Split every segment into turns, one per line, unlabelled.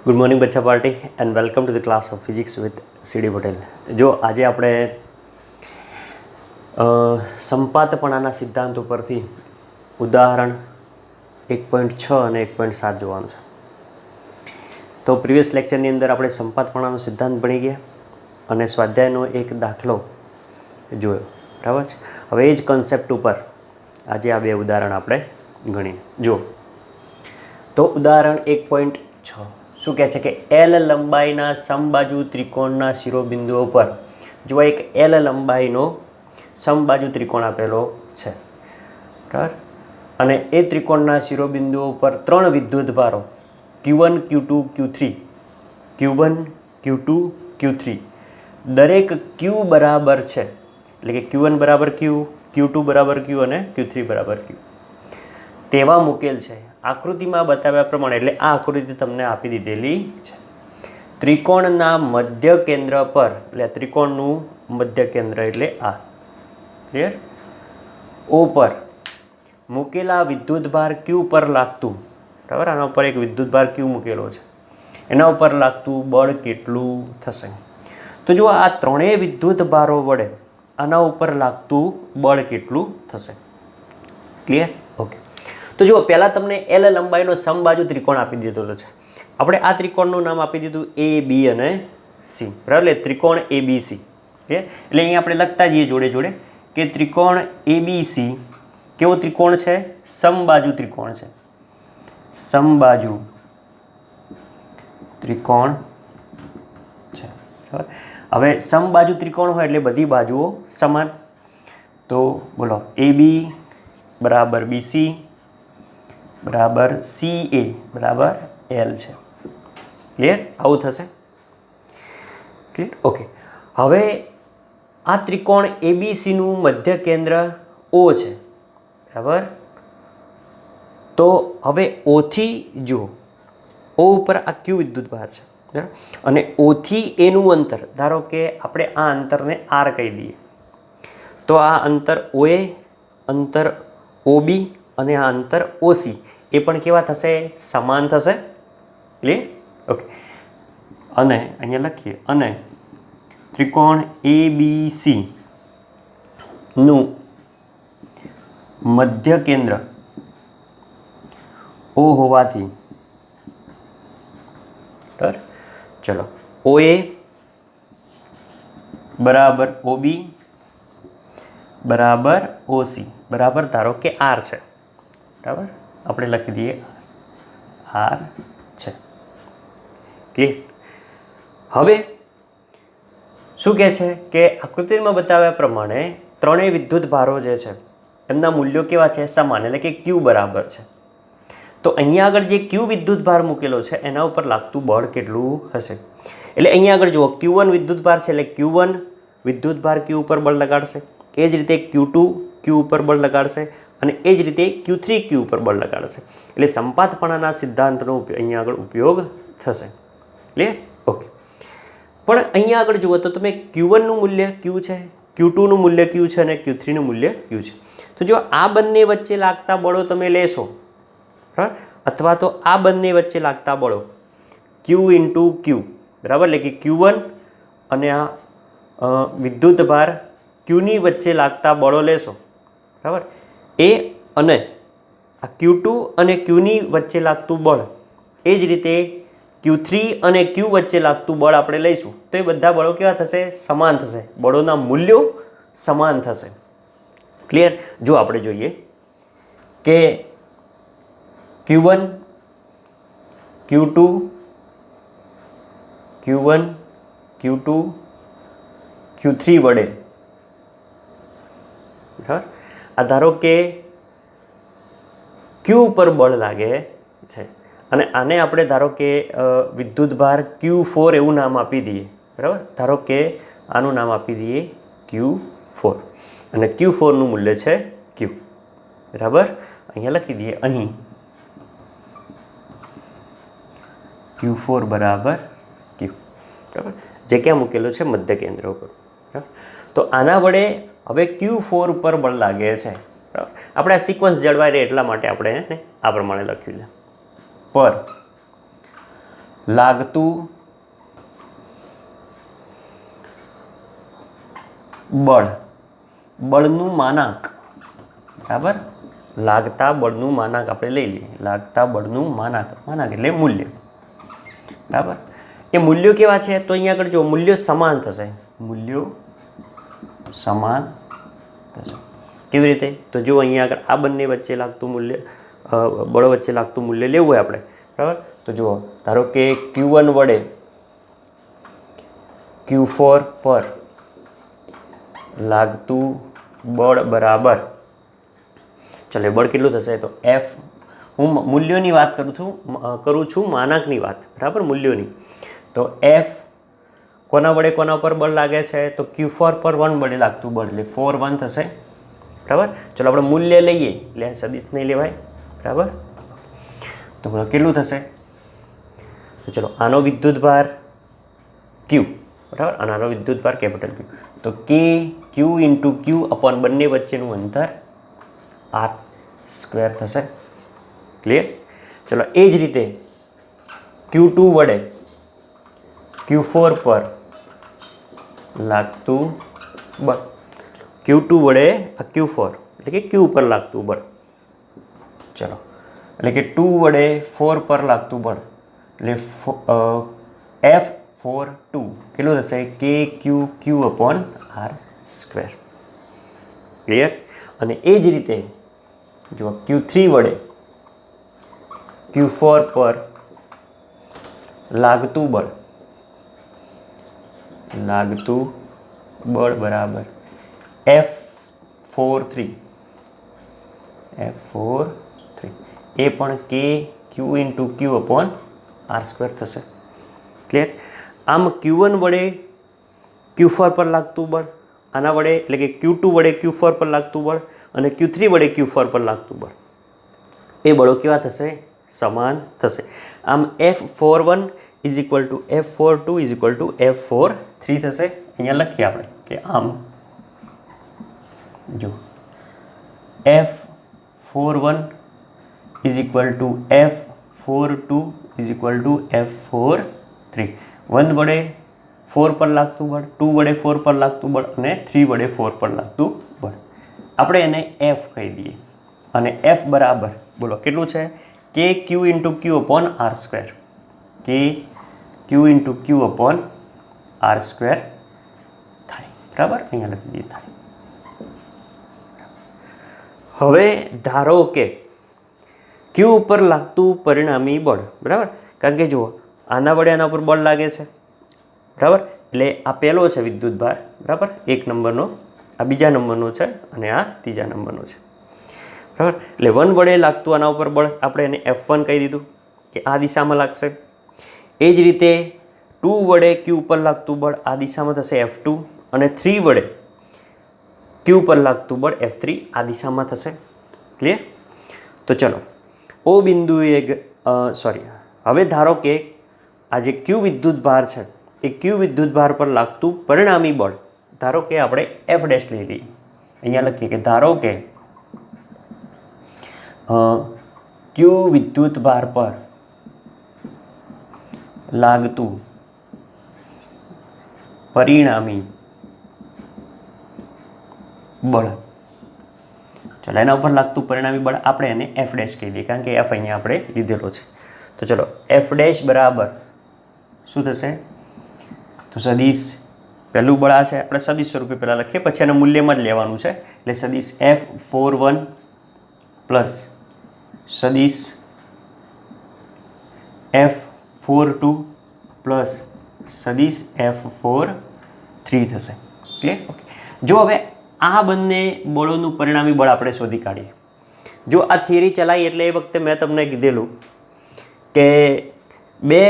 Good morning બચ્ચા party and welcome to the class of physics with C D Patel. જો આજે આપણે સંપાતપણાના સિદ્ધાંત ઉપરથી ઉદાહરણ 1.6 અને 1.7 જોવાનું છે. તો પ્રીવિયસ લેક્ચરની અંદર આપણે સંપાતપણાનો સિદ્ધાંત ભણી ગયા અને સ્વાધ્યાયનો એક દાખલો જોયો, બરાબર છે. હવે એ જ કન્સેપ્ટ ઉપર આજે આ બે ઉદાહરણ આપણે ગણીએ. જો તો ઉદાહરણ 1.6 શું કહે છે કે એલ લંબાઈના સમબાજુ ત્રિકોણના શિરોબિંદુઓ પર જો એક એલ લંબાઈનો સમબાજુ ત્રિકોણ આપેલો છે, બરાબર, અને એ ત્રિકોણના શિરોબિંદુઓ પર ત્રણ વિદ્યુતભારો Q1, Q2, Q3, Q1, Q2, Q3 દરેક Q બરાબર છે, એટલે કે Q1 બરાબર Q, Q2 બરાબર Q અને Q3 બરાબર Q તેવા મૂકેલ છે. આકૃતિમાં બતાવ્યા પ્રમાણે, એટલે આ આકૃતિ તમને આપી દીધેલી છે. ત્રિકોણના મધ્ય કેન્દ્ર પર, એટલે ત્રિકોણનું મધ્ય કેન્દ્ર એટલે આ, ક્લિયર, O પર મૂકેલા વિદ્યુતભાર Q પર લાગતું, બરાબર, આના ઉપર એક વિદ્યુતભાર Q મૂકેલો છે, એના ઉપર લાગતું બળ કેટલું થશે? તો જો આ ત્રણેય વિદ્યુતભારો વડે આના ઉપર લાગતું બળ કેટલું થશે? ક્લિયર? ઓકે. તો જુઓ, પહેલાં તમને એલ લંબાઈનો સમબાજુ ત્રિકોણ આપી દીધેલો છે. આપણે આ ત્રિકોણનું નામ આપી દીધું A, B અને C, બરાબર, એટલે ત્રિકોણ ABC. એટલે અહીંયા આપણે લખતા જઈએ જોડે જોડે કે ત્રિકોણ ABC કેવો ત્રિકોણ છે? સમબાજુ ત્રિકોણ છે. સમબાજુ ત્રિકોણ છે, બરાબર. હવે સમબાજુ ત્રિકોણ હોય એટલે બધી બાજુઓ સમાન. તો બોલો, AB બરાબર BC બરાબર CA બરાબર L છે. ક્લિયર? આવું થશે. ક્લિયર? ઓકે. હવે આ ત્રિકોણ ABCનું મધ્ય કેન્દ્ર O છે, બરાબર. તો હવે ઓથી જુઓ, O ઉપર આ Q વિદ્યુતભાર છે, બરાબર, અને ઓથી એનું અંતર, ધારો કે આપણે આ અંતરને R કહી દઈએ, તો આ અંતર OA, અંતર OB અને આ અંતર OC એ પણ કેવા થશે? સમાન થશે. ક્લિયર? ઓકે. અને અહીંયા લખીએ, અને ત્રિકોણ ABC નું મધ્ય કેન્દ્ર O હોવાથી, બરાબર, ચલો, OA બરાબર OB બરાબર OC બરાબર ધારો કે R છે, બરાબર, આપણે લખી દઈએ R છે. ક્લિયર? હવે શું કહે છે કે આકૃતિમાં બતાવ્યા પ્રમાણે ત્રણેય વિદ્યુત ભારો જે છે એમના મૂલ્યો કેવા છે? સમાન, એટલે કે Q બરાબર છે. તો અહીંયા આગળ જે Q વિદ્યુત ભાર મૂકેલો છે એના ઉપર લાગતું બળ કેટલું હશે? એટલે અહીંયા આગળ જુઓ, Q1 વિદ્યુત ભાર છે એટલે Q1 વિદ્યુત ભાર Q ઉપર બળ લગાડશે, એ જ રીતે Q2 Q ઉપર બળ લગાડશે અને એ જ રીતે Q3 Q ઉપર બળ લગાડશે. એટલે સંપાતપણાના સિદ્ધાંતનો અહીંયા આગળ ઉપયોગ થશે. ક્લિયર? ઓકે. પણ અહીંયા આગળ જુઓ તો તમે Q1નું મૂલ્ય Q છે, Q2નું મૂલ્ય Q છે અને Q3નું મૂલ્ય Q છે. તો જો આ બંને વચ્ચે લાગતા બળો તમે લેશો, બરાબર, અથવા તો આ બંને વચ્ચે લાગતા બળો Q ઇન્ટુ Q, બરાબર, એટલે કે Q1 અને આ વિદ્યુત ભાર Qની વચ્ચે લાગતા બળો લેશો, બરાબર, એ અને આ Q2 અને Qની વચ્ચે લાગતું બળ, એ જ રીતે Q3 અને Q વચ્ચે લાગતું બળ આપણે લઈશું તો એ બધા બળો કેવા થશે? સમાન થશે. બળોના મૂલ્યો સમાન થશે. ક્લિયર? જો આપણે જોઈએ કે Q1 Q2 Q1 Q2 Q3 વડે, બરાબર, આ ધારો કે Q ઉપર બળ લાગે છે અને આને આપણે ધારો કે વિદ્યુતભાર Q4 એવું નામ આપી દઈએ, બરાબર. ધારો કે આનું નામ આપી દઈએ Q4 અને Q4નું મૂલ્ય છે Q, બરાબર. અહીંયા લખી દઈએ, અહીં Q4 બરાબર Q, બરાબર, જે ક્યાં મૂકેલું છે? મધ્ય કેન્દ્ર ઉપર, બરાબર. તો આના વડે હવે Q4 ઉપર બળ લાગે છે, બરાબર. આપણે આ સિક્વન્સ જળવાઈ રહે એટલા માટે આપણે એને આ પ્રમાણે લખ્યું છે. પર લાગતું બળ, બળનું માનાંક, બરાબર, લાગતા બળનું માનાંક આપણે લઈ લઈએ, લાગતા બળનું માનાંક, માનાંક એટલે મૂલ્ય, બરાબર. એ મૂલ્યો કેવા છે તો અહીંયા આગળ જો મૂલ્યો સમાન થશે, મૂલ્યો સમાન થશે. કેવી રીતે તો જો અહીંયા આગળ આ બંને વચ્ચે લાગતું મૂલ્ય, બળ વચ્ચે લાગતું મૂલ્ય લેવું હોય આપણે, બરાબર. તો જુઓ, ધારો કે Q1 વડે Q4 પર લાગતું બળ બરાબર, ચાલો બળ કેટલું થશે તો F, હું મૂલ્યોની વાત કરું છું માનાંકની વાત, બરાબર, મૂલ્યોની. તો F કોના વડે કોના પર બળ લાગે છે તો Q4 પર 1 વડે લાગતું બળ એટલે 4 1 થશે, બરાબર. ચલો આપણે મૂલ્ય લઈએ એટલે સદિશ નહીં લેવાય, બરાબર. તો કેટલું થશે તો ચલો આનો વિદ્યુતભાર Q, બરાબર, અને આનો વિદ્યુતભાર કેપિટલ Q, તો K Q into Q upon બંને વચ્ચેનું અંતર R સ્ક્વેર થશે. ક્લિયર. ચલો એ જ રીતે Q2 વડે Q4 પર લાગતું બળ, Q2 વડે Q4 એટલે કે Q પર લાગતું બળ, ચલો એટલે કે 2 વડે 4 પર લાગતું બળ એટલે F4 2 કેટલું થશે કે Q upon R square. Clear. અને એ જ રીતે જો Q3 વડે Q4 પર લાગતું બળ બરાબર F4 3 એ પણ કે Q into Q upon R square થશે. ક્લિયર. આમ Q1 વડે Q4 પર લાગતું બળ, આના વડે એટલે કે Q2 વડે Q4 પર લાગતું બળ અને Q3 વડે Q4 પર લાગતું બળ, એ બળો કેવા થશે સમાન થશે. આમ F41 is equal to F42 is equal to F43 થશે. અહીંયા લખીએ આપણે કે આમ જો F41 is equal to F42 is equal to F43. 1 વડે 4 પર લાગતું બળ, 2 વડે 4 પર લાગતું બળ અને 3 વડે 4 પર લાગતું બળ. આપણે એને F કહી દઈએ અને F બરાબર બોલો કેટલું છે કે Q into Q upon R square, કે Q into Q upon R square થાય, બરાબર. અહીંયા લખી દઈએ થાય. હવે ધારો કે Q ઉપર લાગતું પરિણામી બળ, બરાબર, કારણ કે જુઓ આના વડે આના ઉપર બળ લાગે છે, બરાબર, એટલે આ પહેલો છે વિદ્યુતભાર, બરાબર, 1 નંબરનો, આ બીજા નંબરનો છે અને આ ત્રીજા નંબરનો છે, બરાબર. એટલે 1 વડે લાગતું આના ઉપર બળ આપણે એને F1 કહી દીધું કે આ દિશામાં લાગશે. એ જ રીતે 2 વડે Q ઉપર લાગતું બળ આ દિશામાં થશે F2 અને 3 વડે Q પર લાગતું બળ F3 આ દિશામાં થશે. ક્લિયર. તો ચલો O બિંદુએ હવે ધારો કે આ જે Q વિદ્યુતભાર છે એ Q વિદ્યુતભાર પર લાગતું પરિણામી બળ ધારો કે આપણે F ડેશ લઈ લઈએ. અહીંયા લખીએ કે ધારો કે Q વિદ્યુતભાર પર લાગતું પરિણામી બળ, ચલો એના ઉપર લાગતું પરિણામી બળ આપણે એને F ડેશ કહી દઈએ કારણ કે F અહીંયા આપણે લીધેલો છે. તો ચલો F ડેશ બરાબર શું થશે તો સદિશ પહેલું બળ આ છે આપણે સદિશ સ્વરૂપે પહેલાં લખીએ પછી એના મૂલ્યમાં જ લેવાનું છે. એટલે સદિશ F41 પ્લસ સદિશ F42 પ્લસ સદિશ F43 થશે. ક્લિયર. ઓકે. જો હવે આ બંને બળોનું પરિણામી બળ આપણે શોધી કાઢીએ. જો આ થિયરી ચલાવી એટલે એ વખતે મેં તમને કીધેલું કે બે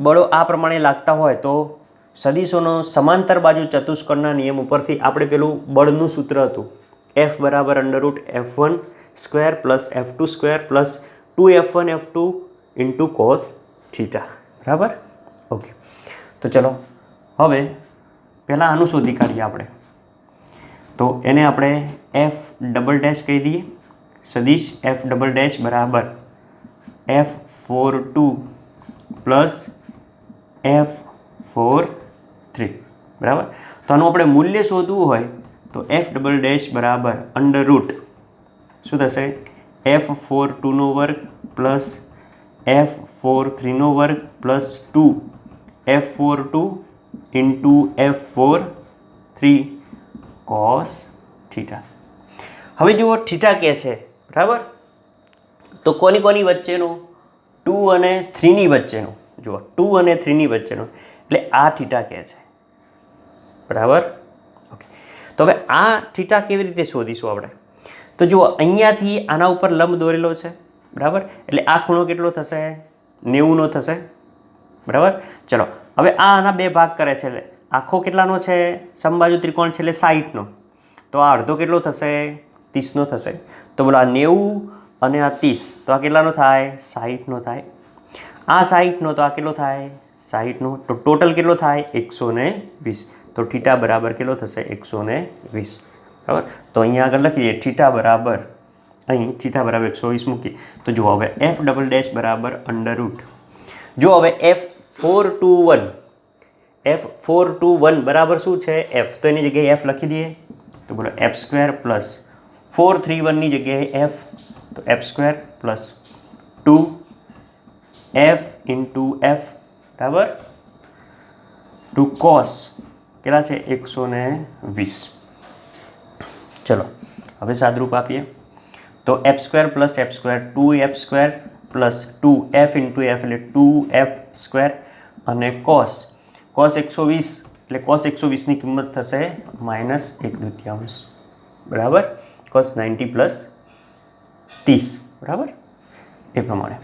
બળો આ પ્રમાણે લાગતા હોય તો સદિશોનો સમાંતર બાજુ ચતુષ્કોણના નિયમ ઉપરથી આપણે પેલું બળનું સૂત્ર હતું F બરાબર √F1 square plus F2 square plus 2F1 F2 into cos theta. બરાબર. ઓકે. તો ચલો હવે પહેલાં આનું શોધી કાઢીએ આપણે. તો એને આપણે F ડબલ ડેશ કહી દઈએ. સદિશ F ડબલ ડેશ બરાબર F42 પ્લસ F43 બરાબર. તો આનું આપણે મૂલ્ય શોધવું હોય તો F ડબલ ડેશ બરાબર અંડર રૂટ શું થશે F42નો વર્ગ પ્લસ F43નો વર્ગ plus 2 F42 into F43 cos theta. હવે જુઓ થીટા કે છે બરાબર, તો કોની વચ્ચેનું 2 અને 3ની વચ્ચેનું, જુઓ 2 અને 3ની વચ્ચેનું, એટલે આ થીટા કહે છે બરાબર. ઓકે, તો હવે આ થીટા કેવી રીતે શોધીશું આપણે? તો જુઓ અહીંયાથી આના ઉપર લંબ દોરેલો છે બરાબર, એટલે આ ખૂણો કેટલો થશે 90નો થશે બરાબર. ચલો હવે આ આના બે ભાગ કરે છે, એટલે આખો કેટલાનો છે સમબાજુ ત્રિકોણ છે એટલે 60નો, તો આ અડધો કેટલો થશે 30નો થશે. તો બોલો આ 90 અને આ 30, તો આ કેટલાનો થાય 60નો થાય. આ 60નો તો આ કેટલો થાય 60નો, તો ટોટલ કેટલો થાય 120. તો થીટા બરાબર કેટલો થશે 120 બરાબર. તો અહીંયા આગળ લખીએ થીટા બરાબર, અહીં થીટા બરાબર 120 મૂકીએ તો જુઓ હવે F ડબલ ડેશ બરાબર અંડર રૂટ, જો હવે F421 બરાબર શું છે F, તો એની જગ્યાએ F લખી દઈએ તો બોલો F² પ્લસ 431ની જગ્યાએ F, તો F² plus 2F into F બરાબર 2 કોસ કેટલા છે 120. ચલો હવે સાદરૂપ આપીએ તો F² plus F² 2F² plus 2F into F એટલે 2F² અને કોસ 120 એટલે cos 120ની કિંમત થશે -1/2 બરાબર, cos 90 પ્લસ 30 બરાબર એ પ્રમાણે.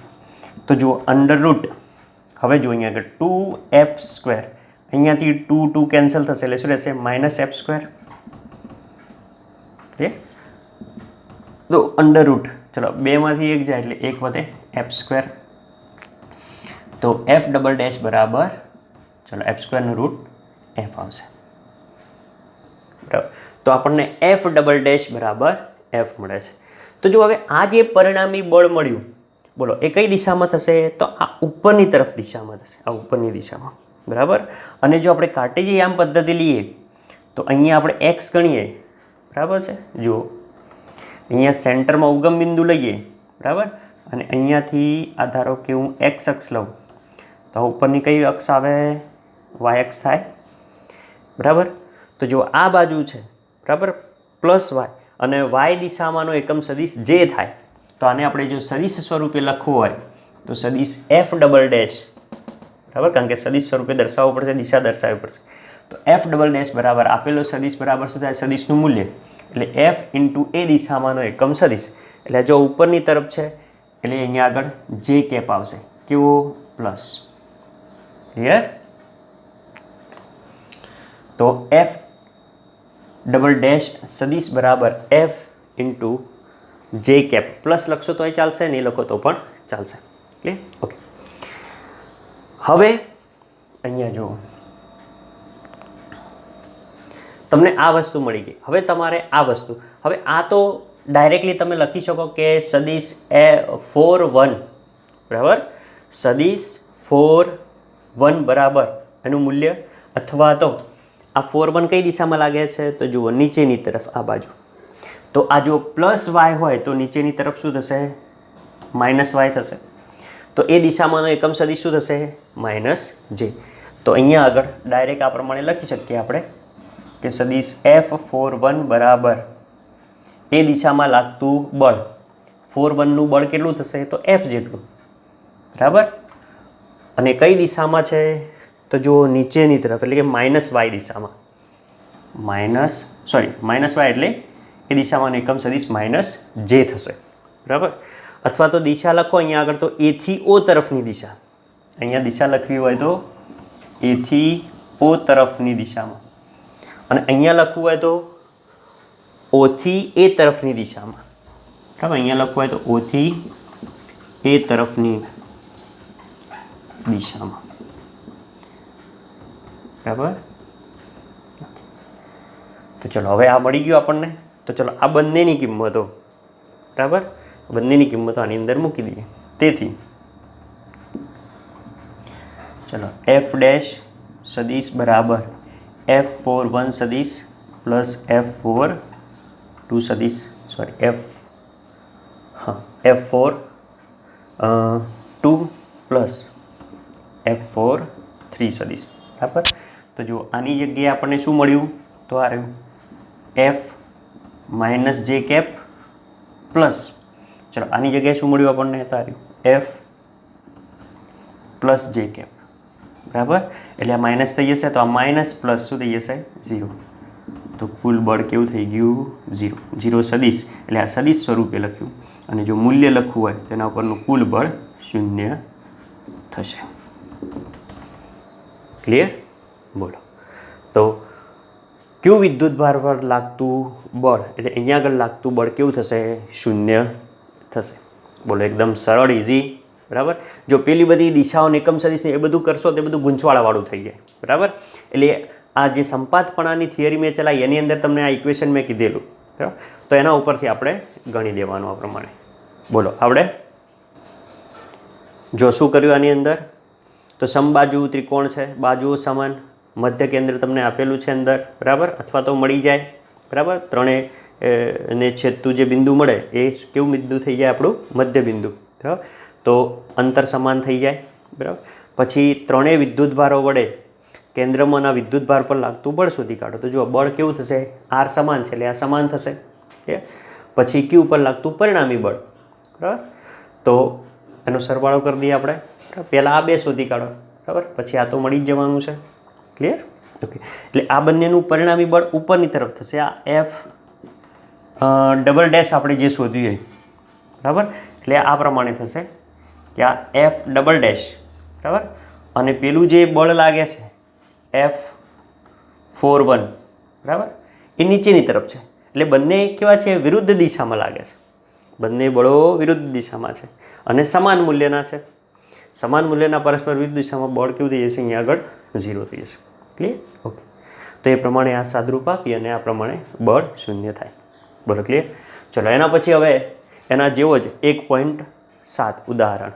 તો જુઓ અંડર રૂટ, હવે જો અહીંયા આગળ 2F², અહીંયાથી 2 કેન્સલ થશે એટલે શું રહેશે -F². ઓકે, તો અંડર રૂટ ચલો બેમાંથી એક જાય એટલે એક વધે F². તો F ડબલ ડેશ બરાબર ચલો F²નું રૂટ F આવશે બરાબર. તો આપણને F ડબલ ડેશ બરાબર F મળે છે. તો જો હવે આ જે પરિણામી બળ મળ્યું બોલો એ કઈ દિશામાં થશે? તો આ ઉપરની તરફ દિશામાં થશે, આ ઉપરની દિશામાં બરાબર. અને જો આપણે કાર્ટેશિયન પદ્ધતિ લઈએ તો અહીંયા આપણે x ગણીએ બરાબર છે. જુઓ અહીંયા સેન્ટરમાં ઉગમ બિંદુ લઈએ બરાબર, અને અહીંયાથી આ ધારો કે હું x અક્ષ લઉં તો ઉપરની કઈ અક્ષ આવે y અક્ષ થાય બરાબર. તો જો આ બાજુ છે બરાબર પ્લસ y, અને y દિશામાંનો એકમ સદિશ જે થાય તો આને આપણે જો સદિશ સ્વરૂપે લખવું હોય તો સદિશ F ડબલ ડેશ બરાબર, કારણ કે સદિશ સ્વરૂપે દર્શાવવું પડશે, દિશા દર્શાવવી પડશે. તો F ડબલ ડેશ બરાબર આપેલો સદિશ બરાબર શું થાય સદિશનું મૂલ્ય, એટલે F ઇન્ટુ એ દિશામાંનો એકમ સદિશ, એટલે જો ઉપરની તરફ છે એટલે અહીંયા આગળ જે કેપ આવશે કેવો પ્લસ. ક્લિયર? તો F ડબલ ડેશ સદિશ બરાબર F into J cap, plus લખશો તો એ ચાલશે, નહીં લખો તો પણ ચાલશે. ક્લિયર? ઓકે, હવે અહીંયા જુઓ તમને આ વસ્તુ મળી ગઈ. હવે તમારે આ વસ્તુ, હવે આ તો ડાયરેક્ટલી તમે લખી શકો કે સદિશ 4 1 બરાબર, સદિશ 4 1 બરાબર એનું મૂલ્ય, અથવા તો આ 4 1 કઈ દિશામાં લાગે છે તો જુઓ નીચેની તરફ આ બાજુ. તો આ જો પ્લસ y હોય તો નીચેની તરફ શું થશે -y થશે. તો એ દિશામાંનો એકમ સદિશ શું થશે -j. તો અહીંયા આગળ ડાયરેક્ટ આ પ્રમાણે લખી શકીએ આપણે કે સદિશ F41 બરાબર એ દિશામાં લાગતું બળ 4 1નું બળ કેટલું થશે તો F જેટલું બરાબર. અને કઈ દિશામાં છે તો જો નીચેની તરફ, એટલે કે -y દિશામાં, -y એટલે એ દિશામાં એકમ સદિશ -j થશે બરાબર. અથવા તો દિશા લખો અહીંયા આગળ તો A થી O તરફની દિશા, અહીંયા દિશા લખવી હોય તો A થી O તરફની દિશામાં, અને અહીંયા લખવું હોય તો O થી A તરફની દિશામાં બરાબર. અહીંયા લખવું હોય તો O થી A તરફની દિશામાં બરાબર. તો ચલો હવે આ મળી ગયું આપણને. તો ચલો આ બંનેની કિંમતો બરાબર, બંનેની કિંમતો આની અંદર મૂકી દઈએ. તેથી ચલો F' સદિશ બરાબર F4 સદિશ પ્લસ F4 સદિશ F4 પ્લસ F4 સદિશ બરાબર. તો જો આની જગ્યાએ આપણને શું મળ્યું? તો આ રહ્યું F minus J cap plus, ચલો આની જગ્યાએ શું મળ્યું આપણને? તો આ રહ્યું F પ્લસ જે કેપ બરાબર. એટલે આ માઇનસ થઈ જશે તો આ માઇનસ પ્લસ શું થઈ જશે? 0. તો કુલ બળ કેવું થઈ ગયું? 0 સદિશ, એટલે આ સદિશ સ્વરૂપે લખ્યું અને જો મૂલ્ય લખવું હોય તેના ઉપરનું કુલ બળ 0 થશે. ક્લિયર? બોલો. તો કયું વિદ્યુત ભાર પર લાગતું બળ એટલે અહીંયા આગળ લાગતું બળ કેવું થશે? 0 થશે. બોલો, એકદમ સરળ, ઇઝી બરાબર. જો પેલી બધી દિશાઓ એકમ સદિશ એ બધું કરશો તો એ બધું ગૂંચવાળાવાળું થઈ જાય બરાબર. એટલે આ જે સંપાતપણાની થિયરી મેં ચલાવી એની અંદર તમને આ ઇક્વેશન મેં કીધેલું બરાબર. તો એના ઉપરથી આપણે ગણી દેવાનું આ પ્રમાણે. બોલો, આવડે? જો શું કર્યું આની અંદર? તો સમબાજુ ત્રિકોણ છે, બાજુઓ સમાન, મધ્ય કેન્દ્ર તમને આપેલું છે અંદર બરાબર, અથવા તો મળી જાય બરાબર. ત્રણેય ને છેદતું જે બિંદુ મળે એ કેવું બિંદુ થઈ જાય? આપણું મધ્ય બિંદુ બરાબર. તો અંતર સમાન થઈ જાય બરાબર. પછી ત્રણેય વિદ્યુતભારો વડે કેન્દ્રમાંના વિદ્યુતભાર પર લાગતું બળ શોધી કાઢો. તો જો બળ કેવું થશે? આર સમાન છે એટલે આ સમાન થશે. પછી ક્યુ ઉપર લાગતું પરિણામી બળ બરાબર. તો એનો સરવાળો કરી દઈએ આપણે. પહેલાં આ બે શોધી કાઢો બરાબર, પછી આ તો મળી જ જવાનું છે. ક્લિયર? ઓકે. એટલે આ બંનેનું પરિણામી બળ ઉપરની તરફ થશે. આ F ડબલ ડેશ આપણે જે શોધ્યું બરાબર, એટલે આ પ્રમાણે થશે કે આ F ડબલ ડેશ બરાબર અને પેલું જે બળ લાગે છે F41 બરાબર એ નીચેની તરફ છે. એટલે બંને કેવા છે? વિરુદ્ધ દિશામાં લાગે છે. બંને બળો વિરુદ્ધ દિશામાં છે અને સમાન મૂલ્યના છે. સમાન મૂલ્યના પરસ્પર વિરુદ્ધ દિશામાં બળ કેવું થઈ જશે? અહીંયા આગળ 0 થઈ જશે. ક્લિયર? ઓકે. તો એ પ્રમાણે આ સાદરૂપ આપી અને આ પ્રમાણે બળ 0 થાય. બોલો, ક્લિયર? ચલો, એના પછી હવે એના જેવો જ 1.7 ઉદાહરણ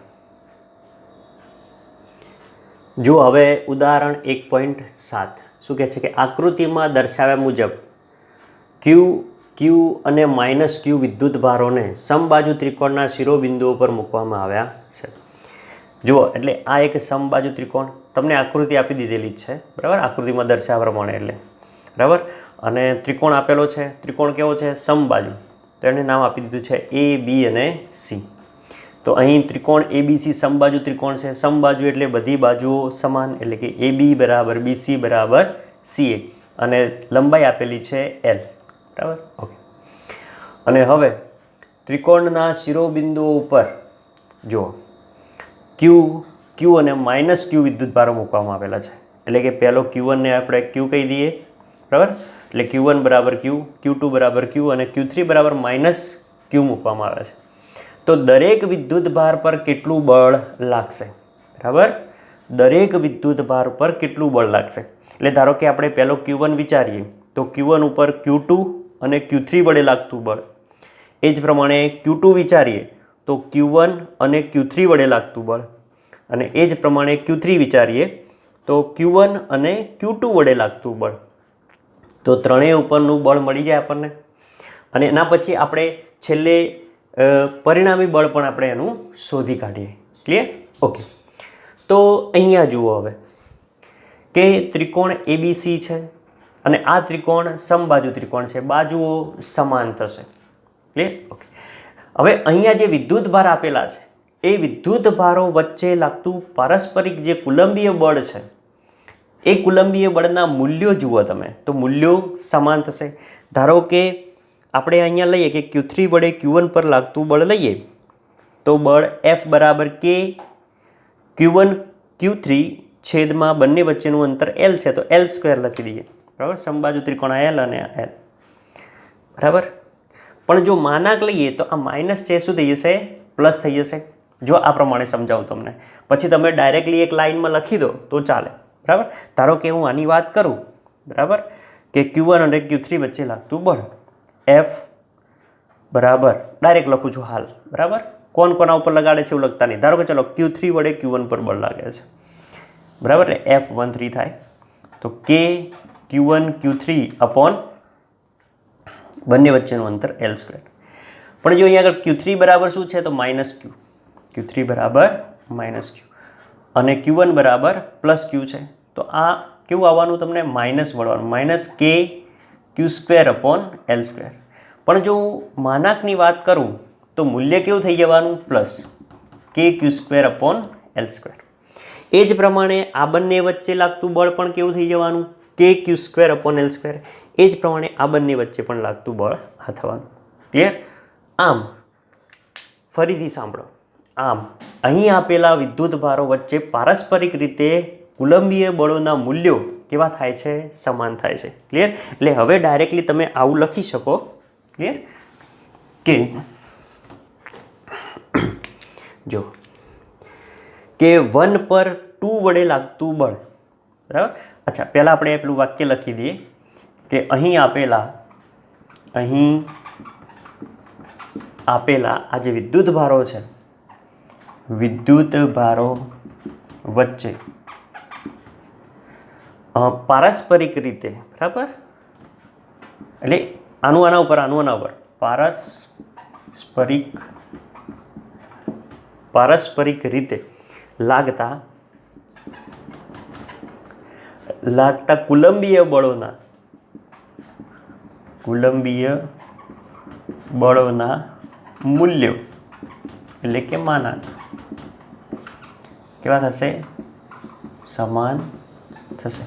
જો. હવે ઉદાહરણ 1.7 શું કહે છે કે આકૃતિમાં દર્શાવ્યા મુજબ ક્યુ અને માઇનસ ક્યુ વિદ્યુત ભારોને સમબાજુ ત્રિકોણના શિરોબિંદુઓ પર મૂકવામાં આવ્યા છે. જુઓ, એટલે આ એક સમબાજુ ત્રિકોણ તમને આકૃતિ આપી દીધેલી જ છે બરાબર, આકૃતિમાં દર્શાવ્યા પ્રમાણે એટલે બરાબર. અને ત્રિકોણ આપેલો છે. ત્રિકોણ કેવો છે? સમબાજુ. તો એને નામ આપી દીધું છે A, B અને C. તો અહીં ત્રિકોણ ABC સમબાજુ ત્રિકોણ છે. સમબાજુ એટલે બધી બાજુઓ સમાન, એટલે કે AB બરાબર BC બરાબર CA અને લંબાઈ આપેલી છે L બરાબર. ઓકે. અને હવે ત્રિકોણના શિરોબિંદુઓ ઉપર જો ક્યુ અને માઇનસ ક્યુ વિદ્યુતભારો મૂકવામાં આવેલા છે. એટલે કે પહેલો Q1 ને આપણે ક્યુ કહી દઈએ બરાબર. એટલે Q1 બરાબર ક્યુ, Q2 બરાબર ક્યુ અને Q3 બરાબર માઇનસ ક્યુ મૂકવામાં આવે છે. તો દરેક વિદ્યુતભાર પર કેટલું બળ લાગશે બરાબર? દરેક વિદ્યુતભાર પર કેટલું બળ લાગશે? એટલે ધારો કે આપણે પહેલો Q1 વિચારીએ તો Q1 ઉપર Q2 અને Q3 વડે લાગતું બળ. એ જ પ્રમાણે Q2 વિચારીએ તો Q1 અને Q3 વડે લાગતું બળ અને એ જ પ્રમાણે Q3 વિચારીએ તો Q1 અને Q2 વડે લાગતું બળ. તો ત્રણેય ઉપરનું બળ મળી જાય આપણને. અને એના પછી આપણે છેલ્લે પરિણામી બળ પણ આપણે એનું શોધી કાઢીએ. ક્લિયર? ઓકે. તો અહીંયા જુઓ હવે કે ત્રિકોણ ABC છે અને આ ત્રિકોણ સમબાજુ ત્રિકોણ છે, બાજુઓ સમાન થશે. ક્લિયર? ઓકે. હવે અહીંયા જે વિદ્યુતભાર આપેલા છે એ વિદ્યુતભારો વચ્ચે લાગતું પારસ્પરિક જે કુલંબીય બળ છે એ કુલંબીય બળના મૂલ્યો જુઓ તમે તો મૂલ્યો સમાન થશે. ધારો કે આપણે અહીંયા લઈએ કે Q3 વડે Q1 પર લાગતું બળ લઈએ તો બળ F બરાબર K Q1 Q3 છેદમાં બંને વચ્ચેનું અંતર L છે તો L² લખી દઈએ બરાબર. સમબાજુ ત્રિકોણ L અને L બરાબર. પણ જો માનાક લઈએ તો આ માઇનસ છે શું થઈ જશે? પ્લસ થઈ જશે. જો આ પ્રમાણે સમજાવું તમને, પછી તમે ડાયરેક્ટલી એક લાઇનમાં લખી દો તો ચાલે બરાબર. ધારો કે હું આની વાત કરું બરાબર કે Q1 અને Q3 વચ્ચે લાગતું બળ F બરાબર ડાયરેક્ટ લખું છું હાલ બરાબર. કોના ઉપર લગાડે છે એવું લખતા નહીં. ધારો કે ચલો Q3 વડે Q1 પર બળ લાગે છે બરાબર, એટલે F13 થાય. તો K Q1 Q3 અપોન બંને વચ્ચેનું અંતર L². પણ જો અહીંયા આગળ Q3 બરાબર શું છે? તો -Q. Q3 બરાબર -Q અને Q1 બરાબર +Q છે. તો આ કેવું આવવાનું? તમને માઇનસ મળવાનું, -K Q² અપોન L². પણ જો હું માનાંકની વાત કરું તો મૂલ્ય કેવું થઈ જવાનું? +K Q² upon L². એ જ પ્રમાણે આ બંને વચ્ચે લાગતું બળ પણ કેવું થઈ જવાનું? K Q² upon L². એ જ પ્રમાણે આ બંને વચ્ચે પણ લાગતું બળ આ થવાનું. ક્લિયર? આમ ફરીથી સાંભળો. આમ અહીં આપેલા વિદ્યુત ભારો વચ્ચે પારસ્પરિક રીતે કુલંબીય બળોના મૂલ્યો કેવા થાય છે? સમાન થાય છે. ક્લિયર? એટલે હવે ડાયરેક્ટલી તમે આવું લખી શકો. ક્લિયર? કે જો કે 1 પર 2 વડે લાગતું બળ. બરાબર? અચ્છા, પહેલાં આપણે પેલું વાક્ય લખી દઈએ કે અહીં આપેલા આ જે વિદ્યુત ભારો છે, વિદ્યુત ભારો વચ્ચે પારસ્પરિક રીતે, બરાબર, એટલે આનું આના ઉપર પારસ્પરિક રીતે લાગતા કુલંબીય બળોના મૂલ્યો એટલે કે માનાંક કેવા થશે? સમાન થશે.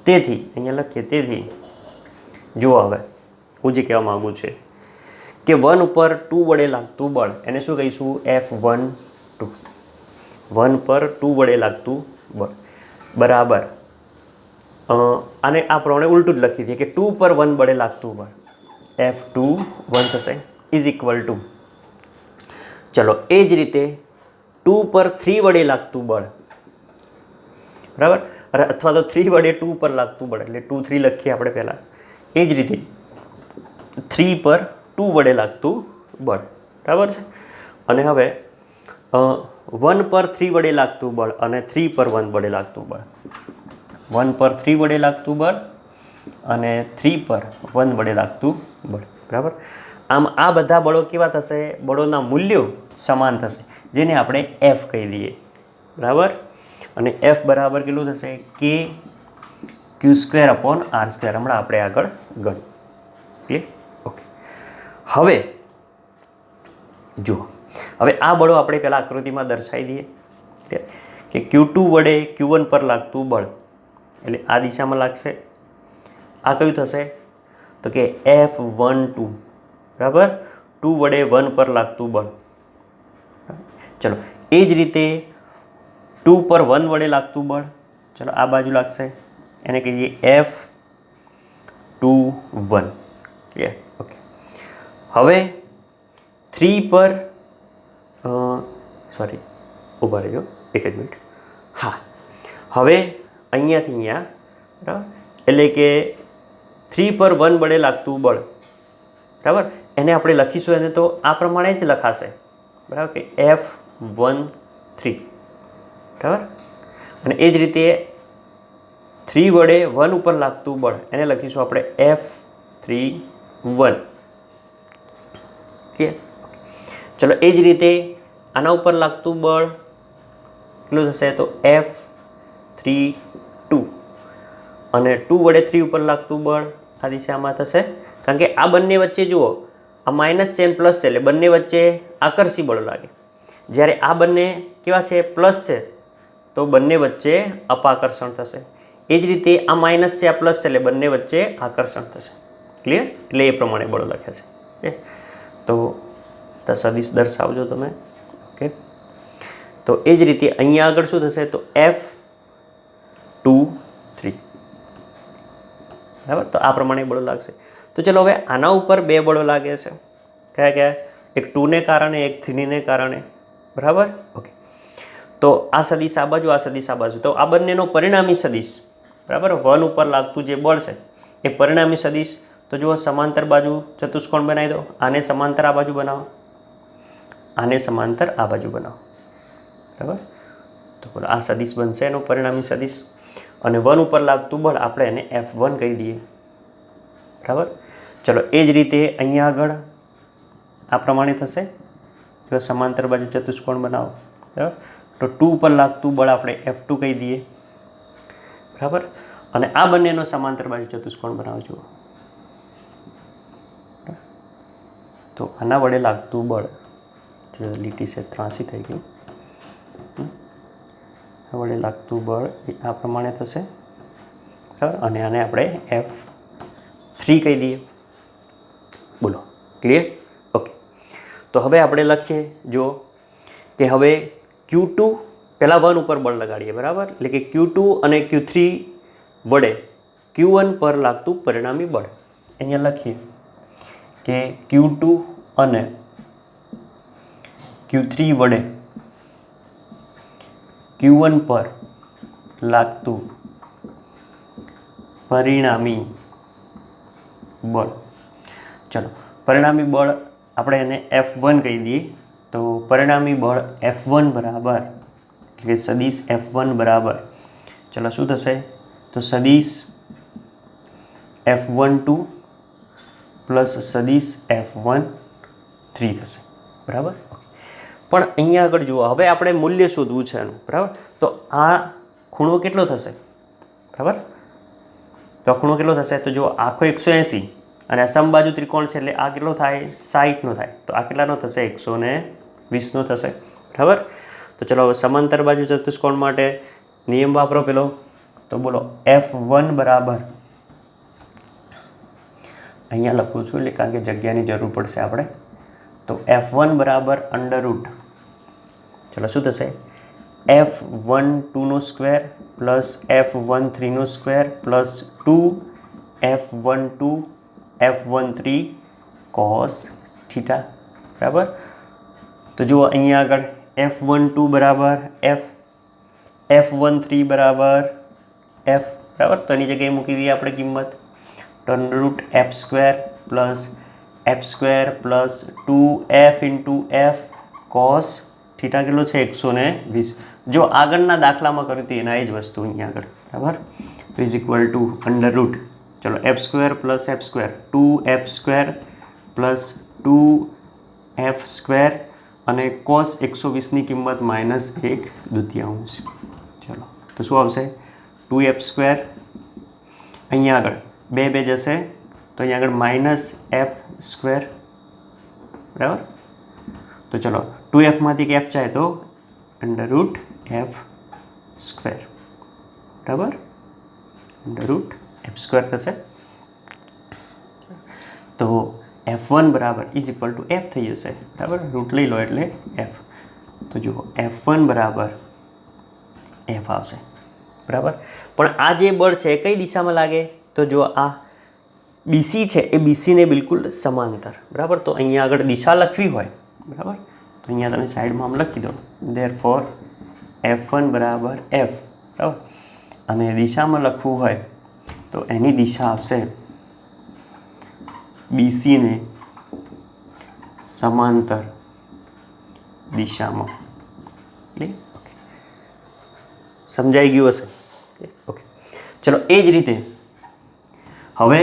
તેથી અહીંયા લખીએ, તેથી જુઓ હવે હું જે કહેવા માગું છે કે 1 ઉપર 2 વડે લાગતું બળ એને શું કહીશું? F12. 1 પર 2 વડે લાગતું બળ બરાબર. આને આ પ્રમાણે ઉલટું જ લખી દઈએ કે 2 પર 1 વડે લાગતું બળ F21 થશે ઇઝ ઇક્વલ ટુ, ચલો એ જ રીતે 2 પર 3 વડે લાગતું બળ, બરાબર, અથવા તો 3 વડે 2 પર લાગતું બળ એટલે 2 3 લખીએ આપણે પહેલાં. એ જ રીતે 3 પર 2 વડે લાગતું બળ, બરાબર છે. અને હવે 1 પર 3 વડે લાગતું બળ અને 3 પર 1 વડે લાગતું બળ. 1 પર 3 વડે લાગતું બળ અને 3 પર 1 વડે લાગતું બળ, બરાબર. આમ આ બધા બળો કેવા થશે? બળોના મૂલ્યો સમાન થશે, જેને આપણે F કહી દઈએ, બરાબર. અને F બરાબર કેટલું થશે? K Q² upon R². હમણાં આપણે આગળ ગણ્યું. ક્લિયર? ઓકે. હવે જુઓ, હવે આ બળો આપણે પહેલાં આકૃતિમાં દર્શાવી દઈએ કે Q2 વડે Q1 પર લાગતું બળ એટલે આ દિશામાં લાગશે. આ કયું થશે? તો કે F12, બરાબર, 2 વડે 1 પર લાગતું બળ. ચલો એ જ રીતે 2 પર 1 વડે લાગતું બળ, ચલો આ બાજુ લાગશે, એને કહીએ F21. ક્લિયર? ઓકે. હવે 3 પર ઊભા રહેજો એક જ મિનિટ. હા, હવે અહીંયાથી અહીંયા, બરાબર, એટલે કે 3 પર 1 વડે લાગતું બળ, બરાબર, એને આપણે લખીશું એને તો આ પ્રમાણે જ લખાશે, બરાબર, કે F13, બરાબર. અને એ જ રીતે 3 વડે 1 ઉપર લાગતું બળ એને લખીશું આપણે F31. ક્લિયર? ચલો એ જ રીતે આના ઉપર લાગતું બળ કેટલું થશે? તો F32. અને 2 વડે 3 ઉપર લાગતું બળ આ દિશામાં થશે, કારણ કે આ બંને વચ્ચે જુઓ આ માઇનસ છે અને પ્લસ છે એટલે બંને વચ્ચે આકર્ષી બળ લાગે. જ્યારે આ બંને કેવા છે? પ્લસ છે, તો બંને વચ્ચે અપાકર્ષણ થશે. એ જ રીતે આ માઇનસ છે, આ પ્લસ છે એટલે બંને વચ્ચે આકર્ષણ થશે. ક્લિયર? એટલે એ પ્રમાણે બળો લખ્યા છે. તો સદિશ દર્શાવજો તમે. ઓકે. તો એ જ રીતે અહીંયા આગળ શું થશે? તો F23, બરાબર. તો આ પ્રમાણે બળો લાગશે. તો ચલો હવે આના ઉપર 2 બળો લાગે છે. કયા કયા? એક 2 ને કારણે, એક 3 ને કારણે, બરાબર. ઓકે. તો આ સદિશ આ બાજુ, આ સદિશ આ બાજુ, તો આ બંનેનો પરિણામી સદિશ, બરાબર, 1 ઉપર લાગતું જે બળ છે એ પરિણામી સદિશ. તો જુઓ સમાંતર બાજુ ચતુષ્કોણ બનાવી દો. આને સમાંતર આ બાજુ બનાવો, આને સમાંતર આ બાજુ બનાવો, બરાબર. તો બોલો આ સદિશ બનશે એનો પરિણામી સદિશ. અને 1 ઉપર લાગતું બળ આપણે એને F1 કહી દઈએ. બરાબર. ચલો એ જ રીતે અહીંયા આગળ આ પ્રમાણે થશે. જો સમાંતર બાજુ ચતુષ્કોણ બનાવો બરાબર, તો 2 ઉપર લાગતું બળ આપણે F2 કહી દઈએ. બરાબર. અને આ બંનેનો સમાંતર બાજુ ચતુષ્કોણ બનાવો જુઓ. તો આના વડે લાગતું બળ, જો લીટી છે ત્રાસી થઈ ગઈ, આ વડે લાગતું બળ એ આ પ્રમાણે થશે. બરાબર. અને આને આપણે F3 કહી દઈએ. બોલો ક્લિયર? ઓકે. તો હવે આપણે લખીએ જો કે હવે Q2 પહેલાં 1 ઉપર બળ લગાડીએ. બરાબર. એટલે કે Q2 અને Q3 વડે Q1 પર લાગતું પરિણામી બળ. અહીંયા લખીએ કે Q2 અને Q3 વડે Q1 પર લાગતું પરિણામી બળ. ચલો પરિણામી બળ આપણે એને F1 કહી દઈએ. તો પરિણામી બળ F1 બરાબર એટલે સદિશ F1 બરાબર, ચલો શું થશે? તો સદિશ F12 પ્લસ સદિશ F13 થશે. બરાબર. પણ અહીંયા આગળ જુઓ, હવે આપણે મૂલ્ય શોધવું છે એનું. બરાબર. તો આ ખૂણો કેટલો થશે? બરાબર. તો આ ખૂણો કેટલો થશે? તો જો આખો 180 અને આ સમબાજુ ત્રિકોણ છે એટલે આ કેટલો થાય? 60નો થાય. તો આ કેટલાનો થશે? 120નો થશે. બરાબર. તો ચલો હવે સમાંતર બાજુ ચતુષ્કોણ માટે નિયમ વાપરો પેલો. તો બોલો F1 બરાબર, અહીંયા લખું છું એટલે કારણ કે જગ્યાની જરૂર પડશે આપણે. તો F1 બરાબર અંડરરૂટ, ચલો શું થશે? F12 square plus F13 square plus 2 F12 cos theta. બરાબર. તો જુઓ અહીંયા આગળ F12 બરાબર F13 બરાબર F. બરાબર. તો એની જગ્યાએ મૂકી દઈએ આપણે કિંમત. તો under root F square plus F square plus 2F into F cos theta કેટલો છે? 120. જો આગળના દાખલામાં કર્યું હતું એના એ જ વસ્તુ અહીંયા આગળ. બરાબર. તો ઇઝ ઇક્વલ ટુ અંડરરૂટ, ચલો F square plus F square 2F square plus 2F square અને cos 120ની કિંમત -1/2. ચલો તો શું આવશે? 2F સ્ક્વેર, અહીંયા આગળ 2 જશે તો અહીંયા આગળ -F સ્ક્વેર. બરાબર. તો ચલો 2Fમાંથી F જાય તો અંડરરૂટ F સ્ક્વેર. બરાબર. અંડરરૂટ F સ્ક્વેર થશે. તો F1 બરાબર ઇઝ ઇક્વલ ટુ F થઈ જશે. બરાબર. રૂટ લઈ લો એટલે F. તો જુઓ F1 બરાબર F આવશે. બરાબર. પણ આ જે બળ છે એ કઈ દિશામાં લાગે? તો જો આ BC છે એ BCને બિલકુલ સમાંતર. બરાબર. તો અહીંયા આગળ દિશા લખવી હોય, બરાબર, તો અહીંયા તમે સાઈડમાં આમ લખી દો ધેરફોર F1 બરાબર F. બરાબર. અને દિશામાં લખવું હોય તો એની દિશા આવશે BCને સમાંતર દિશામાં. સમજાઈ ગયું હશે? ઓકે. ચલો એ જ રીતે હવે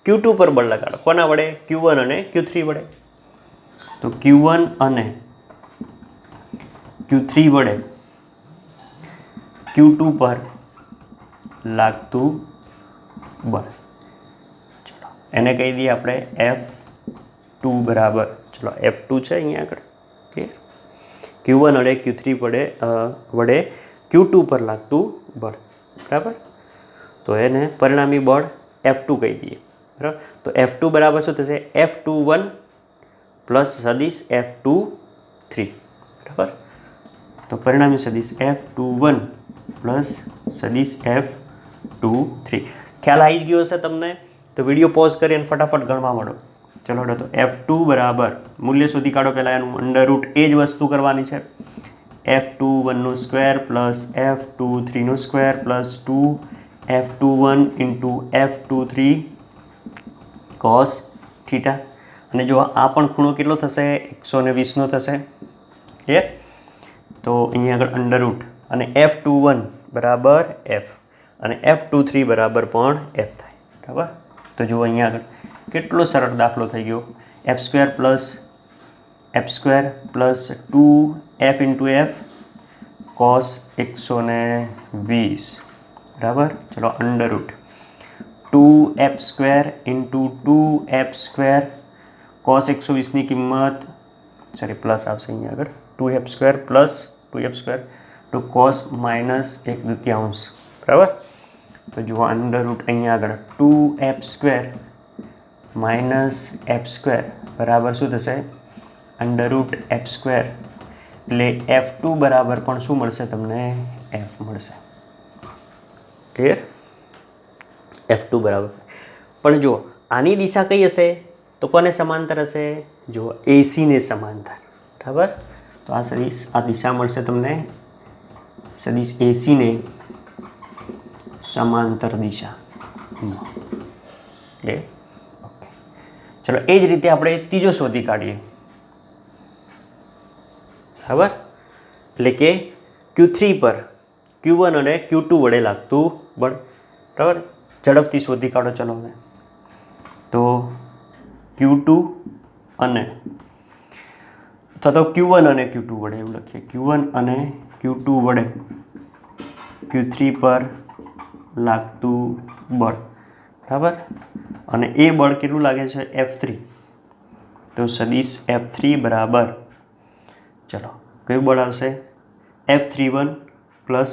Q2 પર બળ લગાડો. કોના વડે? Q1 અને Q3 વડે. તો Q1 અને Q3 વડે Q2 પર લાગતું બળ, ચલો એને કહી દઈએ આપણે F2 બરાબર, ચલો F2 છે અહીંયા આગળ. ક્લિયર? Q1 અને Q3 વડે Q2 પર લાગતું બળ. બરાબર. તો એને પરિણામી બળ F2 કહી દઈએ. બરાબર. તો F2 બરાબર શું થશે? F21 પ્લસ સદિશ F23. બરાબર. તો પરિણામી સદિશ F21 પ્લસ સદિશ F23. ખ્યાલ આવી જ ગયો હશે તમને? તો વિડીયો પોઝ કરી અને ફટાફટ ગણવા માંડો. ચલો તો F2 બરાબર મૂલ્ય શોધી કાઢો. પહેલાં એનું અંડરરૂટ એ જ વસ્તુ કરવાની છે. F21 square plus F23 square plus 2F21 into F23 cos theta. અને જો આ પણ ખૂણો કેટલો થશે? 120નો થશે. ક્લિયર? તો અહીંયા આગળ અંડરરૂટ અને F21 બરાબર F અને F23 બરાબર પણ F થાય. બરાબર. તો જુઓ અહીંયા આગળ કેટલો સરળ દાખલો થઈ ગયો. F² plus 2F into F cos 120. બરાબર. ચલો under root 2F² into 2F² cos 120ની કિંમત પ્લસ આવશે અહીંયા આગળ 2F² પ્લસ 2F² તો cos -1/2. બરાબર. તો જુઓ અંડરરૂટ અહીંયા આગળ 2F² માઇનસ F² બરાબર શું થશે? Under root F². એટલે F2 બરાબર પણ શું મળશે તમને? F મળશે. ક્લિયર? F2 બરાબર. પણ જો આની દિશા કઈ હશે? તો કોને સમાંતર હશે? જો AC ને સમાંતર. બરાબર. તો આ સદિશ આ દિશા મળશે તમને સદિશ AC ને સમાંતર દિશા. ઓકે. ચલો એ જ રીતે આપણે ત્રીજો શોધી કાઢીએ. બરાબર. એટલે કે Q3 પર Q1 અને Q2 વડે લાગતું બળ. બરાબર. ઝડપથી શોધી કાઢો. ચલો હવે તો Q2 અને અથવા તો Q1 અને Q2 વડે એવું લખીએ. Q1 અને Q2 વડે Q3 પર લાગતું બળ. બરાબર. અને એ બળ કેટલું લાગે છે? F3. તો સદિશ F3 બરાબર ચલો કયું બળ આવશે? F31 plus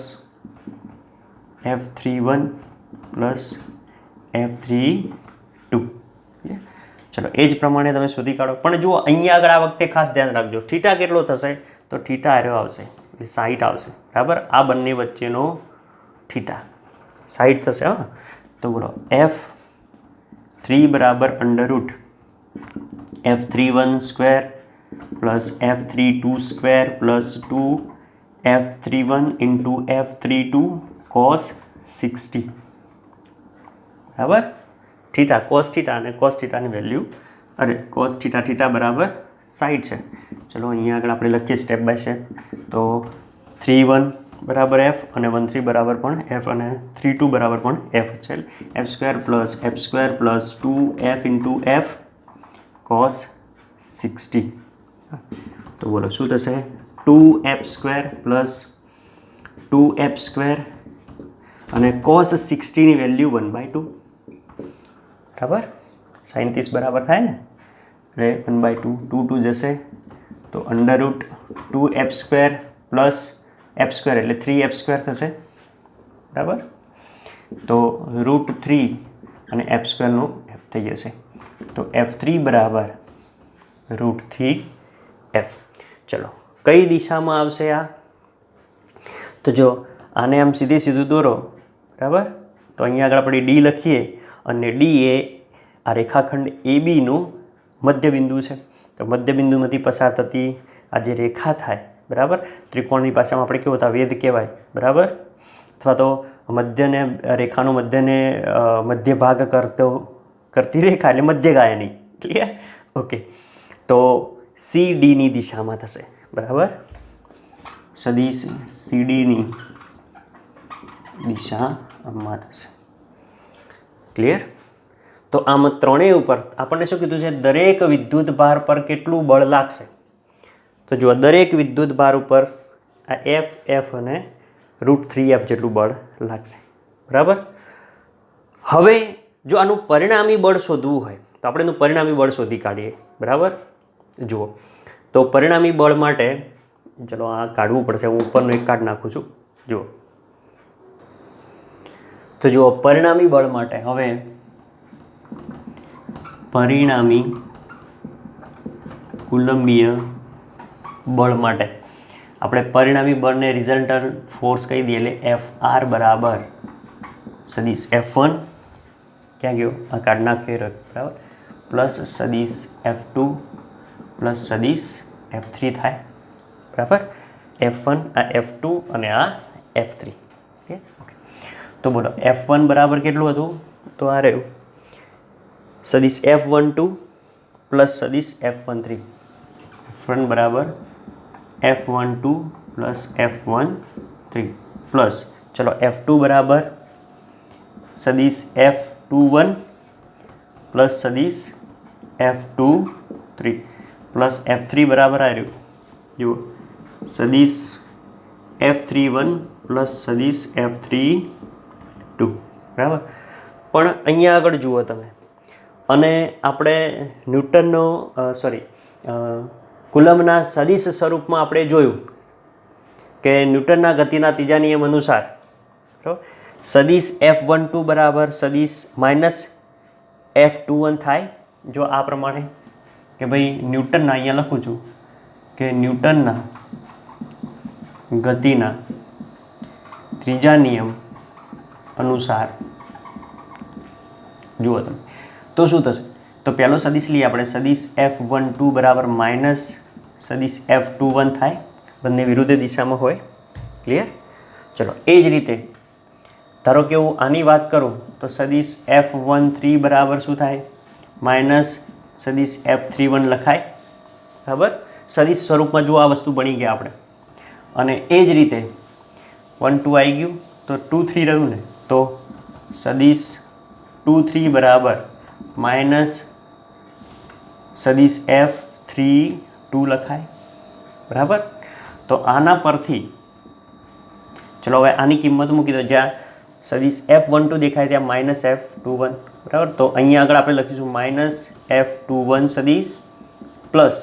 F31 plus F32. ચલો એ જ પ્રમાણે તમે શોધી કાઢો. પણ જુઓ અહીંયા આગળ આ વખતે ખાસ ધ્યાન રાખજો. થીટા કેટલો થશે? તો થીટા આર્યો આવશે એટલે 60 આવશે. બરાબર. આ બંને વચ્ચેનો થીટા 60 થશે. હા. તો બોલો F3 બરાબર under root F31² plus F32² plus 2F31 into F32 cos 60. બરાબર. થીટા કોસ થીટા અને કોસ થીટાની વેલ્યુ કોસ થીટા બરાબર 60 છે. ચલો અહીંયા આગળ આપણે લખીએ સ્ટેપ બાય સ્ટેપ. તો 31 બરાબર F અને 13 બરાબર પણ F અને 32 બરાબર પણ F છે. F² plus 2F into F cos 60. તો બોલો શું થશે? 2F² પ્લસ 2F² અને cos 60ની વેલ્યુ 1/2. બરાબર. 37 બરાબર થાય ને એટલે 1/2. 2 જશે તો અંડરરૂટ 2F² પ્લસ F² એટલે 3F² થશે. બરાબર. તો √3 અને F² નું F થઈ જશે. તો F3 બરાબર √3F. ચલો કઈ દિશામાં આવશે આ? તો જો આને આમ સીધું દોરો. બરાબર. તો અહીંયા આગળ આપણે D લખીએ અને D એ આ રેખાખંડ ABનું મધ્યબિંદુ છે. તો મધ્યબિંદુમાંથી પસાર થતી આ જે રેખા થાય. બરાબર. ત્રિકોણની ભાષામાં આપણે કેવું હતા? વેધ કહેવાય. બરાબર. અથવા તો મધ્યને રેખાનો મધ્ય ભાગ કરતી રેખા એટલે મધ્યગાયની. ક્લિયર? ઓકે. તો CDની દિશામાં થશે. બરાબર. સદિશ CDની દિશામાં થશે. ક્લિયર? તો આમ ત્રણેય ઉપર આપણને શું કીધું છે? દરેક વિદ્યુત ભાર પર કેટલું બળ લાગશે? તો જો દરેક વિદ્યુત ભાર ઉપર આ F અને √3F જેટલું બળ લાગશે. બરાબર. હવે જો આનું પરિણામી બળ શોધવું હોય તો આપણે એનું પરિણામી બળ શોધી કાઢીએ. બરાબર. જુઓ તો પરિણામી બળ માટે ચલો આ કાઢવું પડશે. હું ઉપરનું એક કાઢ નાખું છું. જુઓ તો જુઓ પરિણામી બળ માટે હવે પરિણામી કુલંબીય બળ માટે આપણે પરિણામી બળને રિઝલ્ટન્ટ ફોર્સ કહી દઈએ. એટલે FR બરાબર સદિશ F1 ક્યાં ગયો? આ કાઢ નાખીએ. બરાબર. પ્લસ સદિશ F2 પ્લસ સદિશ F3 થાય. બરાબર. F1 આ F2 અને આ F3. ઓકે. તો બોલો F1 બરાબર કેટલું હતું? તો આ રહ્યું સદિશ F12 પ્લસ સદિશ F13. F1 બરાબર F12 પ્લસ F13 પ્લસ ચલો F2 બરાબર સદીશ F21 પ્લસ સદીશ F23 પ્લસ F3 બરાબર આ રહ્યું જુઓ સદીશ F31 પ્લસ સદીશ F32 બરાબર. પણ અહીંયા આગળ જુઓ તમે અને આપણે ન્યૂટનનો કુલમના સદિશ સ્વરૂપમાં આપણે જોયું કે ન્યૂટનના ગતિના ત્રીજા નિયમ અનુસાર બરાબર સદિશ F12 બરાબર સદિશ માઇનસ F21 થાય. જો આ પ્રમાણે કે ભાઈ ન્યૂટનના અહીંયા લખું છું કે ન્યૂટનના ગતિના ત્રીજા નિયમ અનુસાર જુઓ તમે તો શું થશે તો પહેલો સદિશ લઈએ આપણે સદિશ F12 બરાબર માઇનસ સદિશ F21 થાય. બંને વિરુદ્ધ દિશામાં હોય. ક્લિયર. ચલો એ જ રીતે ધારો કે હું આની વાત કરું તો સદિશ F13 બરાબર શું થાય માઇનસ સદિશ F31 લખાય બરાબર. સદિશ સ્વરૂપમાં જો આ વસ્તુ બની ગયા આપણે અને એ જ રીતે 1 2 આવી ગયું તો 2 3 રહ્યું ને તો સદિશ 2 3 બરાબર માઇનસ સદિશ F32 લખાય બરાબર. તો આના પરથી ચલો હવે આની કિંમત મૂકી દો જ્યાં સદિશ F12 દેખાય ત્યાં માઇનસ F21 બરાબર. તો અહીંયા આગળ આપણે લખીશું માઇનસ F21 સદિશ પ્લસ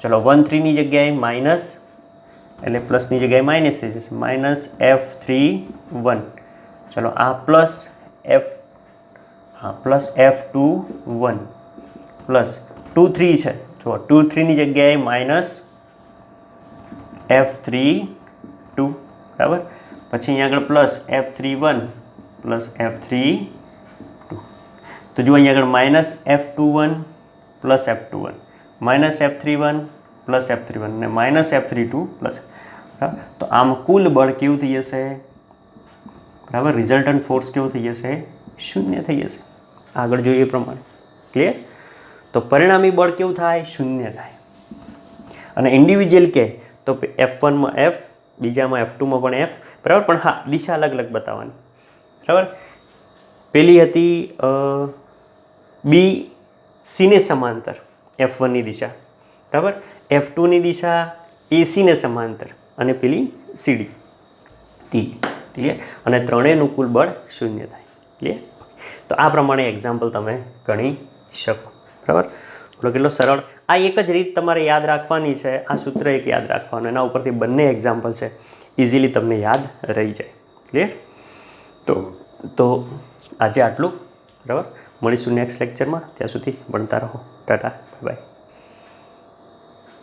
ચલો 1 3ની જગ્યાએ માઇનસ એટલે પ્લસની જગ્યાએ માઇનસ થઈ જશે માઇનસ F31 ચલો આ પ્લસ પ્લસ F21 પ્લસ 2 3 છે જો 2 3ની જગ્યાએ માઇનસ F32 બરાબર. પછી અહીંયા આગળ પ્લસ F31 પ્લસ F32 તો જો અહીંયા આગળ minus F21 plus F21 minus F31 plus F31 ને માઇનસ F32 પ્લસ તો આમ કુલ બળ કેવું થઈ જશે બરાબર. રિઝલ્ટન્ટ ફોર્સ કેવું થઈ જશે શૂન્ય થઈ જશે. આગળ જોઈએ એ પ્રમાણે. ક્લિયર. તો પરિણામી બળ કેવું થાય શૂન્ય થાય. અને ઇન્ડિવિજ્યુઅલ કે તો F1માં F બીજામાં F2માં પણ F બરાબર. પણ હા દિશા અલગ અલગ બતાવવાની બરાબર. પેલી હતી બી સીને સમાંતર F1ની દિશા બરાબર. F2ની દિશા એસીને સમાંતર અને પેલી સીડી ટી. ક્લિયર. અને ત્રણેયનું કુલ બળ શૂન્ય થાય. ક્લિયર. તો આ પ્રમાણે એક્ઝામ્પલ તમે ગણી શકો બરાબર. બોલો કેટલો સરળ. આ એક જ રીત તમારે યાદ રાખવાની છે. આ સૂત્ર એક યાદ રાખવાનું એના ઉપરથી બંને એક્ઝામ્પલ છે ઇઝીલી તમને યાદ રહી જાય. ક્લિયર. તો આજે આટલું બરાબર. મળીશું નેક્સ્ટ લેક્ચરમાં. ત્યાં સુધી ભણતા રહો. ટાટા બાય.